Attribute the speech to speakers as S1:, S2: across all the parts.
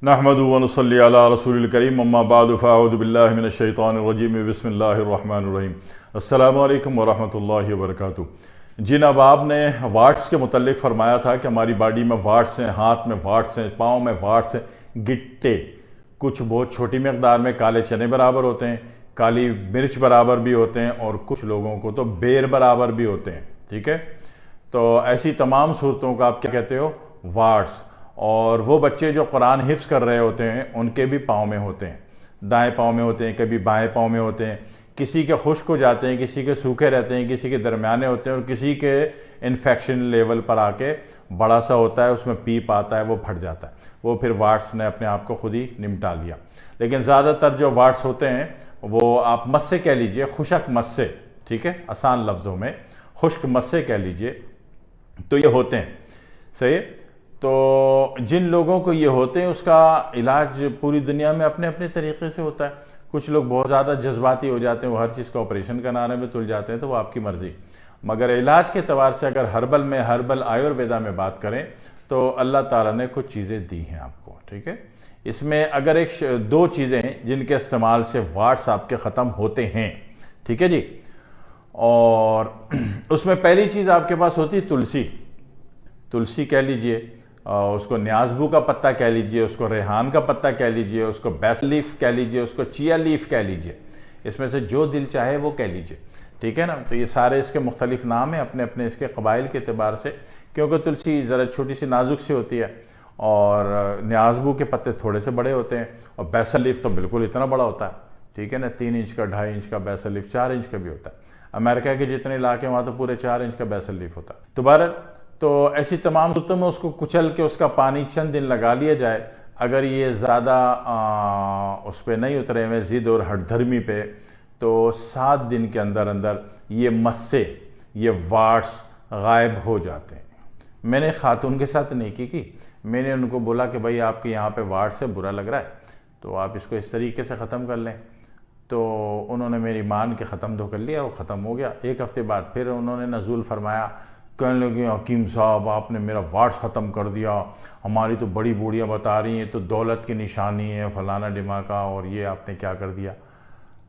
S1: نحمد و نصلی علی رسول الکریم اما بعد فاعوذ باللہ من الشیطان الرجیم بسم اللہ الرحمن الرحیم۔ السلام علیکم ورحمۃ اللہ وبرکاتہ۔ جناب آپ نے وارٹس کے متعلق فرمایا تھا کہ ہماری باڈی میں وارٹس ہیں، ہاتھ میں وارٹس ہیں، پاؤں میں وارٹس ہیں، گٹے کچھ بہت چھوٹی مقدار میں کالے چنے برابر ہوتے ہیں، کالی مرچ برابر بھی ہوتے ہیں، اور کچھ لوگوں کو تو بیر برابر بھی ہوتے ہیں، ٹھیک ہے۔ تو ایسی تمام صورتوں کا آپ کیا کہتے ہو؟ وارٹس۔ اور وہ بچے جو قرآن حفظ کر رہے ہوتے ہیں ان کے بھی پاؤں میں ہوتے ہیں، دائیں پاؤں میں ہوتے ہیں، کبھی بائیں پاؤں میں ہوتے ہیں، کسی کے خشک ہو جاتے ہیں، کسی کے سوکھے رہتے ہیں، کسی کے درمیانے ہوتے ہیں، اور کسی کے انفیکشن لیول پر آ کے بڑا سا ہوتا ہے، اس میں پیپ آتا ہے، وہ پھٹ جاتا ہے، وہ پھر وارٹس نے اپنے آپ کو خود ہی نمٹا لیا۔ لیکن زیادہ تر جو وارٹس ہوتے ہیں وہ آپ مسے کہہ لیجئے، خشک مسے، ٹھیک ہے، آسان لفظوں میں خشک مسے کہہ لیجئے، تو یہ ہوتے ہیں، صحیح۔ تو جن لوگوں کو یہ ہوتے ہیں اس کا علاج پوری دنیا میں اپنے اپنے طریقے سے ہوتا ہے۔ کچھ لوگ بہت زیادہ جذباتی ہو جاتے ہیں، وہ ہر چیز کو آپریشن کرانے میں تل جاتے ہیں، تو وہ آپ کی مرضی۔ مگر علاج کے اعتبار سے اگر ہربل آیورویدا میں بات کریں تو اللہ تعالیٰ نے کچھ چیزیں دی ہیں آپ کو، ٹھیک ہے۔ اس میں اگر دو چیزیں ہیں جن کے استعمال سے وارٹس آپ کے ختم ہوتے ہیں، ٹھیک ہے جی۔ اور اس میں پہلی چیز آپ کے پاس ہوتی ہے تلسی کہہ لیجئے، اس کو نیازبو کا پتہ کہہ لیجئے، اس کو ریحان کا پتہ کہہ لیجئے، اس کو بیسل لیف کہہ لیجئے، اس کو چیا لیف کہہ لیجئے، اس میں سے جو دل چاہے وہ کہہ لیجئے، ٹھیک ہے نا۔ تو یہ سارے اس کے مختلف نام ہیں اپنے اپنے اس کے قبائل کے اعتبار سے، کیونکہ تلسی ذرا چھوٹی سی نازک سی ہوتی ہے، اور نیازبو کے پتے تھوڑے سے بڑے ہوتے ہیں، اور بیسل لیف تو بالکل اتنا بڑا ہوتا ہے، ٹھیک ہے نا، 3 انچ کا، 2.5 انچ کا بیسل لیف، 4 انچ کا بھی ہوتا ہے۔ امریکہ کے جتنے علاقے وہاں تو پورے 4 انچ کا بیسل لیف ہوتا ہے۔ دوبارہ تو ایسی تمام صورتوں میں اس کو کچل کے اس کا پانی چند دن لگا لیا جائے۔ اگر یہ زیادہ اس پہ نہیں اترے ہوئے ضد اور ہٹ دھرمی پہ، تو 7 دن کے اندر اندر یہ مسے، یہ وارٹس غائب ہو جاتے ہیں۔ میں نے خاتون کے ساتھ نیکی کی، میں نے ان کو بولا کہ بھائی آپ کے یہاں پہ وارٹس ہے، برا لگ رہا ہے، تو آپ اس کو اس طریقے سے ختم کر لیں۔ تو انہوں نے میری مان کے ختم تو کر لیا، وہ ختم ہو گیا۔ 1 ہفتے بعد پھر انہوں نے نزول فرمایا، کہنے لگے حکیم صاحب آپ نے میرا وارٹس ختم کر دیا، ہماری تو بڑی بوڑھیاں بتا رہی ہیں تو دولت کی نشانی ہے فلانا ڈماکا، اور یہ آپ نے کیا کر دیا۔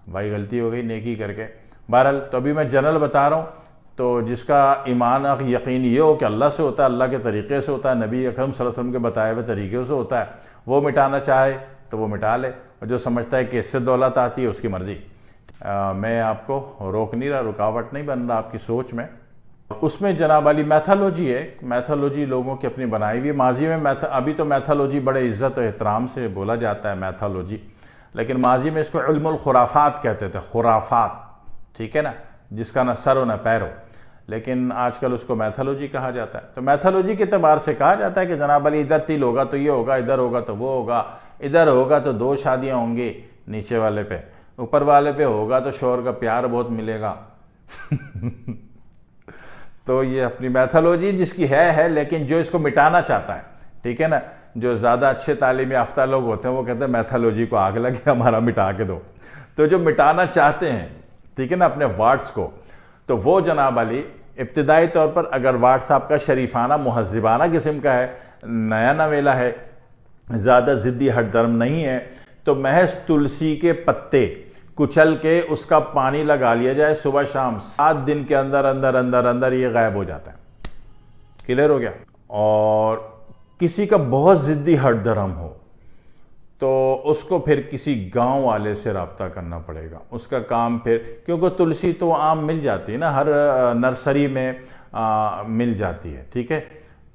S1: بھائی غلطی ہو گئی نیکی کر کے۔ بہرحال تو ابھی میں جنرل بتا رہا ہوں، تو جس کا ایمان یقین یہ ہو کہ اللہ سے ہوتا ہے، اللہ کے طریقے سے ہوتا ہے، نبی اکرم صلی اللہ علیہ وسلم کے بتائے ہوئے طریقے سے ہوتا ہے، وہ مٹانا چاہے تو وہ مٹا لے، اور جو سمجھتا ہے کہ اس سے دولت آتی ہے اس کی مرضی۔ میں آپ کو روک نہیں رہا، رکاوٹ نہیں بن رہا آپ کی سوچ میں۔ اس میں جناب علی میتھالوجی ہے، میتھالوجی لوگوں کی اپنی بنائی ہوئی، ماضی میں ابھی تو میتھالوجی بڑے عزت و احترام سے بولا جاتا ہے میتھالوجی، لیکن ماضی میں اس کو علم الخرافات کہتے تھے، خرافات، ٹھیک ہے نا، جس کا نہ سر ہو نہ پیر ہو، لیکن آج کل اس کو میتھالوجی کہا جاتا ہے۔ تو میتھالوجی کے اعتبار سے کہا جاتا ہے کہ جناب علی ادھر تیل ہوگا تو یہ ہوگا، ادھر ہوگا تو وہ ہوگا، ادھر ہوگا تو 2 شادیاں ہوں گی نیچے والے پہ، اوپر والے پہ ہوگا تو شوہر کا پیار بہت ملے گا۔ تو یہ اپنی میتھالوجی جس کی ہے، لیکن جو اس کو مٹانا چاہتا ہے، ٹھیک ہے نا، جو زیادہ اچھے تعلیم یافتہ لوگ ہوتے ہیں وہ کہتے ہیں میتھالوجی کو آگ لگے ہمارا مٹا کے دو۔ تو جو مٹانا چاہتے ہیں، ٹھیک ہے نا، اپنے وارٹس کو، تو وہ جناب علی ابتدائی طور پر اگر وارٹس آپ کا شریفانہ مہذبانہ قسم کا ہے، نیا نویلا ہے، زیادہ ضدی ہٹ درم نہیں ہے، تو محض تلسی کے پتے کچل کے اس کا پانی لگا لیا جائے صبح شام، 7 دن کے اندر اندر یہ غائب ہو جاتا ہے۔ کلیئر ہو گیا۔ اور کسی کا بہت ضدی ہٹ درم ہو تو اس کو پھر کسی گاؤں والے سے رابطہ کرنا پڑے گا، اس کا کام پھر، کیونکہ تلسی تو عام مل جاتی ہے نا، ہر نرسری میں مل جاتی ہے، ٹھیک ہے۔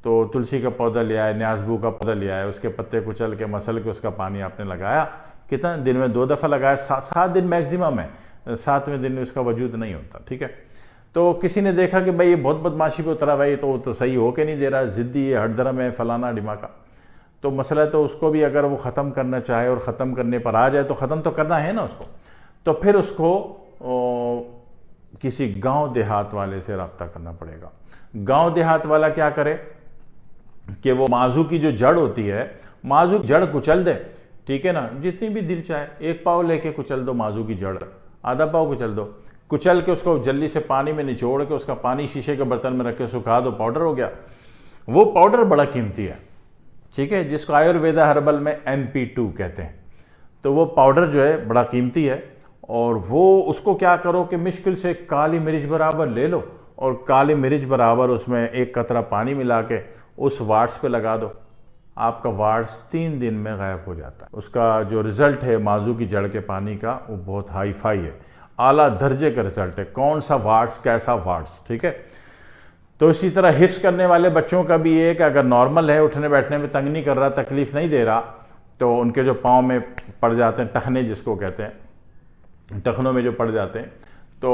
S1: تو تلسی کا پودا لے آئے، نیازبو کا پودا لے آئے، اس کے پتے کچل کے مسل کے اس کا پانی آپ نے لگایا، کتنا دن میں 2 دفعہ لگایا، 7 دن میکزیمم ہے، 7ویں دن میں اس کا وجود نہیں ہوتا، ٹھیک ہے۔ تو کسی نے دیکھا کہ بھائی یہ بہت بدماشی پہ اترا، بھائی تو صحیح ہو کے نہیں دے رہا، ضدی ہٹ درم ہے فلانا ڈماکا، تو مسئلہ تو اس کو بھی اگر وہ ختم کرنا چاہے اور ختم کرنے پر آ جائے تو ختم تو کرنا ہے نا اس کو، تو پھر اس کو کسی گاؤں دیہات والے سے رابطہ کرنا پڑے گا۔ گاؤں دیہات والا کیا کرے کہ وہ مازو کی جو جڑ ہوتی ہے، مازو جڑ کچل دے، ٹھیک ہے نا، جتنی بھی دل چاہے 1 پاؤ لے کے کچل دو مازو کی جڑ، آدھا پاؤ کچل دو، کچل کے اس کو جلدی سے پانی میں نچوڑ کے اس کا پانی شیشے کے برتن میں رکھ کے سکھا دو، پاؤڈر ہو گیا۔ وہ پاؤڈر بڑا قیمتی ہے، ٹھیک ہے، جس کو آیورویدا ہربل میں MP2 کہتے ہیں. تو وہ پاؤڈر جو ہے بڑا قیمتی ہے، اور وہ اس کو کیا کرو کہ مشکل سے کالی مرچ برابر لے لو، اور کالی مرچ برابر اس میں 1 قطرہ پانی ملا کے اس وارٹس پہ لگا دو. آپ کا وارٹس 3 دن میں غائب ہو جاتا ہے. اس کا جو رزلٹ ہے مازو کی جڑ کے پانی کا وہ بہت ہائی فائی ہے، اعلیٰ درجے کا رزلٹ ہے. کون سا وارٹس، کیسا وارٹس. ٹھیک ہے. تو اسی طرح حفظ کرنے والے بچوں کا بھی یہ کہ اگر نارمل ہے، اٹھنے بیٹھنے میں تنگ نہیں کر رہا، تکلیف نہیں دے رہا، تو ان کے جو پاؤں میں پڑ جاتے ہیں ٹخنے جس کو کہتے ہیں، ٹخنوں میں جو پڑ جاتے ہیں، تو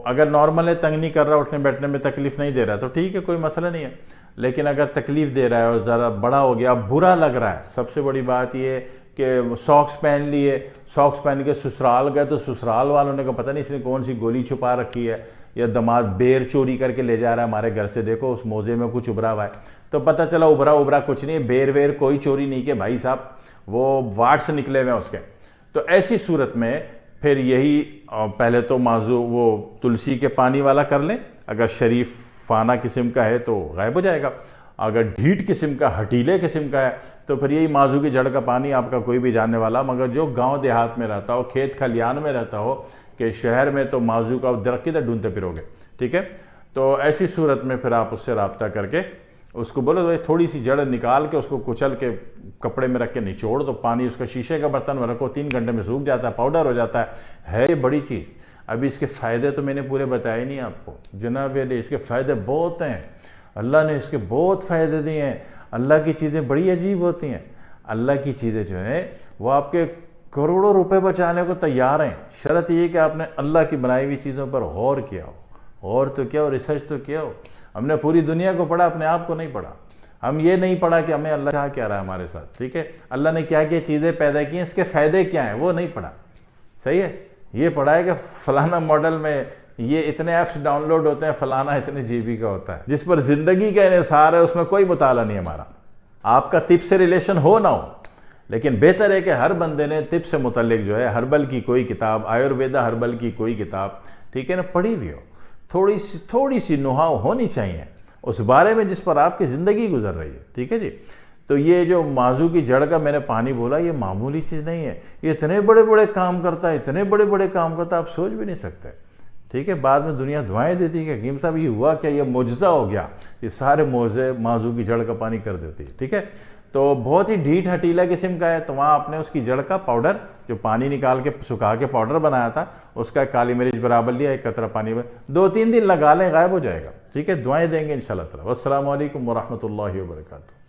S1: اگر نارمل ہے، تنگ نہیں کر رہا، اٹھنے بیٹھنے میں تکلیف نہیں دے رہا تو ٹھیک ہے، کوئی مسئلہ نہیں ہے. لیکن اگر تکلیف دے رہا ہے اور ذرا بڑا ہو گیا، برا لگ رہا ہے، سب سے بڑی بات یہ کہ ساکس پہن لیے، ساکس پہن کے سسرال گئے تو سسرال والوں نے کہا پتہ نہیں اس نے کون سی گولی چھپا رکھی ہے، یا دماد بیر چوری کر کے لے جا رہا ہے ہمارے گھر سے، دیکھو اس موزے میں کچھ ابھرا ہوا ہے. تو پتہ چلا ابھرا کچھ نہیں ہے، بیر ویر کوئی چوری نہیں کہ بھائی صاحب، وہ وارٹس نکلے ہوئے ہیں اس کے. تو ایسی صورت میں پھر یہی پہلے تو موضوع وہ تلسی کے پانی والا کر لیں، اگر شریف فانہ قسم کا ہے تو غائب ہو جائے گا. اگر ڈھیٹ قسم کا، ہٹیلے قسم کا ہے تو پھر یہی موضوع کی جڑ کا پانی آپ کا کوئی بھی جاننے والا، مگر جو گاؤں دیہات میں رہتا ہو، کھیت کھلیان میں رہتا ہو، کہ شہر میں تو موضوع کا درخت کدھر ڈھونڈتے پھرو گے. ٹھیک ہے. تو ایسی صورت میں پھر آپ اس سے رابطہ کر کے اس کو بولو بھائی تھوڑی سی جڑ نکال کے اس کو کچل کے کپڑے میں رکھ کے نچوڑ دو، پانی اس کا شیشے کا برتن میں رکھو، 3 گھنٹے میں سوکھ جاتا ہے، پاؤڈر ہو جاتا ہے. یہ بڑی چیز. ابھی اس کے فائدے تو میں نے پورے بتائے نہیں آپ کو جناب علی، اس کے فائدے بہت ہیں، اللہ نے اس کے بہت فائدے دیے ہیں. اللہ کی چیزیں بڑی عجیب ہوتی ہیں. اللہ کی چیزیں جو ہیں وہ آپ کے کروڑوں روپے بچانے کو تیار ہیں، شرط یہ کہ آپ نے اللہ کی بنائی ہوئی چیزوں پر غور کیا ہو. غور تو کیا ہو، ریسرچ تو کیا ہو. ہم نے پوری دنیا کو پڑھا، اپنے آپ کو نہیں پڑھا. ہم یہ نہیں پڑھا کہ ہمیں اللہ چاہ کیا رہا ہے ہمارے ساتھ. ٹھیک ہے. اللہ نے کیا کیا چیزیں پیدا کی ہیں، اس کے فائدے کیا ہیں، وہ نہیں پڑھا. صحیح ہے. یہ پڑھا ہے کہ فلانا ماڈل میں یہ اتنے ایپس ڈاؤن لوڈ ہوتے ہیں، فلانا اتنے GB کا ہوتا ہے، جس پر زندگی کا انحصار ہے، اس میں کوئی مطالعہ نہیں ہمارا. آپ کا طب سے ریلیشن ہو نہ ہو، لیکن بہتر ہے کہ ہر بندے نے طب سے متعلق جو ہے ہربل کی کوئی کتاب، آیورویدا ہربل کی کوئی کتاب، ٹھیک ہے نا، پڑھی بھی ہو. تھوڑی سی نوحاؤ ہونی چاہیے اس بارے میں جس پر آپ کی زندگی گزر رہی ہے. ٹھیک ہے جی. تو یہ جو موضوع کی جڑ کا میں نے پانی بولا، یہ معمولی چیز نہیں ہے، یہ اتنے بڑے کام کرتا ہے، اتنے بڑے کام کرتا ہے، آپ سوچ بھی نہیں سکتے. ٹھیک ہے. بعد میں دنیا دعائیں دیتی کہ حکیم صاحب یہ ہوا کیا، یہ معجزہ ہو گیا، یہ سارے معجزے موضوع کی جڑ کا پانی کر دیتی ہے. ٹھیک ہے. تو بہت ہی ڈھیٹ ہٹیلا قسم کا ہے، تو وہاں آپ نے اس کی جڑ کا پاؤڈر جو پانی نکال کے سکھا کے پاؤڈر بنایا تھا، اس کا کالی مرچ برابر لیا، 1 قطرہ پانی میں 2-3 دن لگا لیں، غائب ہو جائے گا. ٹھیک ہے. دعائیں دیں گے انشاءاللہ تعالی. والسلام علیکم ورحمۃ اللہ وبرکاتہ.